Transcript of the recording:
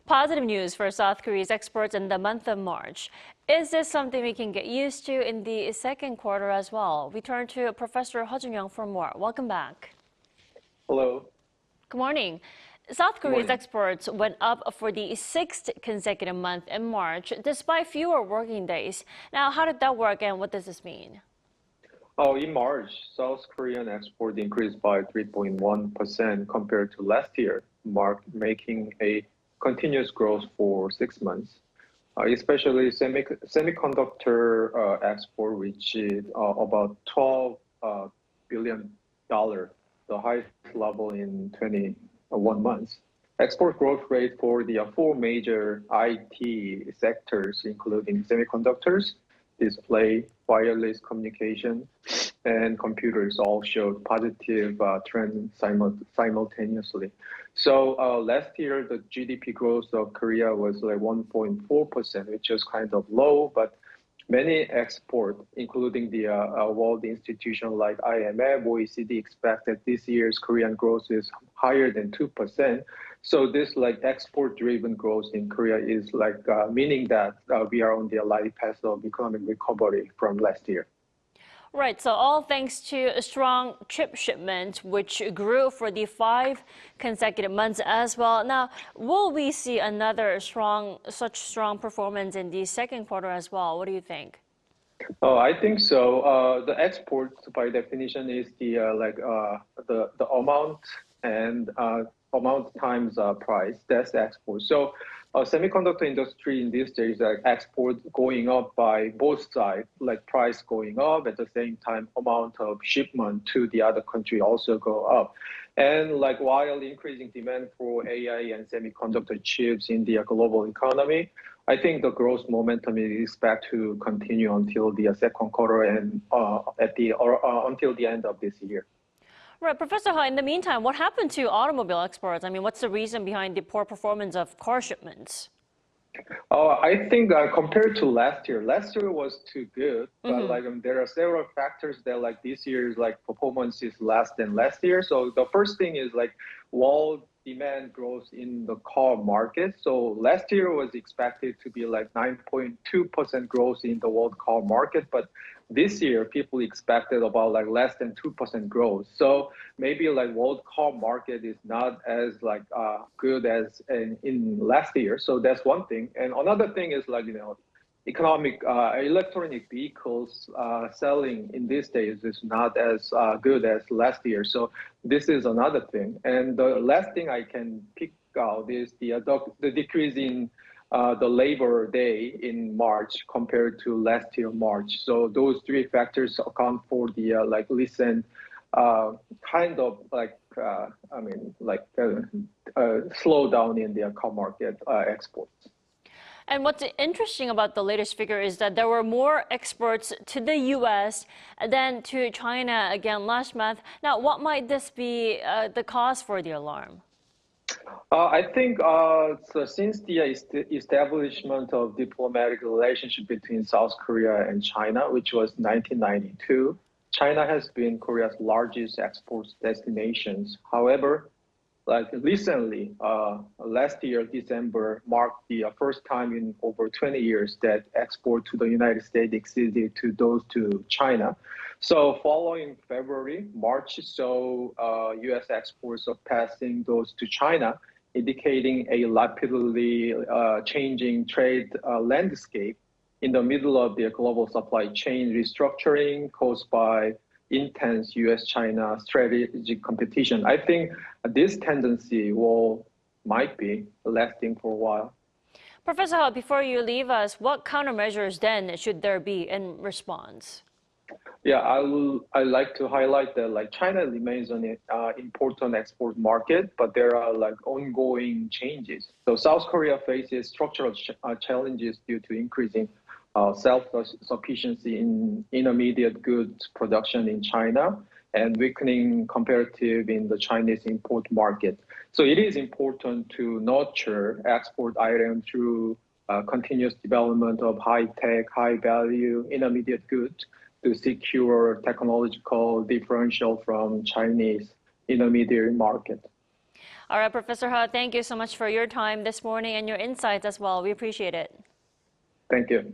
Positive news for South Korea's exports in the month of March. Is this something we can get used to in the second quarter as well? We turn to Professor Hur Joon-young for more. Welcome back. Hello. Good morning. South Korea's morning. exports went up for the sixth consecutive month in March, despite fewer working days. Now, how did that work and what does this mean? In March, South Korean export increased by 3.1% compared to last year, making a continuous growth for 6 months. Especially semiconductor export reached about $12 billion, the highest level in 21 months. Export growth rate for the four major IT sectors, including semiconductors, display, wireless communication, and computers all showed positive trends simultaneously. So last year, the GDP growth of Korea was like 1.4%, which is kind of low, but many exports, including the world institution like IMF, OECD, expect that this year's Korean growth is higher than 2%. So this like export-driven growth in Korea is like meaning that we are on the light path of economic recovery from last year. Right, so all thanks to a strong chip shipment, which grew for the 5 consecutive months as well. Now, will we see another such strong performance in the second quarter as well? What do you think? I think so. The export, by definition, is the the amount and amount times price. That's export. So, semiconductor industry in these days, like export going up by both sides, like price going up at the same time, amount of shipment to the other country also go up. And like while increasing demand for AI and semiconductor chips in the global economy, I think the growth momentum is expected to continue until the second quarter and until the end of this year. Right, Professor Hur, in the meantime, what happened to automobile exports? I mean, what's the reason behind the poor performance of car shipments? I think compared to last year was too good, but like there are several factors that like this year's like performance is less than last year. So the first thing is like world demand growth in the car market. So last year was expected to be like 9.2% growth in the world car market, but this year people expected about like less than 2% growth. So maybe like world car market is not as like good as in last year. So that's one thing. And another thing is like, economic electronic vehicles selling in these days is not as good as last year. So this is another thing. And the last thing I can pick out is the decrease in the Labor Day in March compared to last year March. So those three factors account for the like recent kind of like slowdown in the car market exports. And what's interesting about the latest figure is that there were more exports to the U.S. than to China again last month. Now, what might this be the cause for the alarm? I think so since the establishment of diplomatic relationship between South Korea and China, which was 1992, China has been Korea's largest export destinations. However, like recently, last year, December marked the first time in over 20 years that export to the United States exceeded to those to China. So following February, March saw U.S. exports surpassing those to China, indicating a rapidly changing trade landscape in the middle of the global supply chain restructuring caused by intense U.S.-China strategic competition. I think this tendency might be lasting for a while. Professor Hur, before you leave us, what countermeasures then should there be in response? Yeah, I like to highlight that like China remains an important export market, but there are like ongoing changes. So South Korea faces structural challenges due to increasing self-sufficiency in intermediate goods production in China and weakening comparative in the Chinese import market. So it is important to nurture export items through continuous development of high-tech, high-value intermediate goods to secure technological differential from Chinese intermediary market. All right, Professor Hur, thank you so much for your time this morning and your insights as well. We appreciate it. Thank you.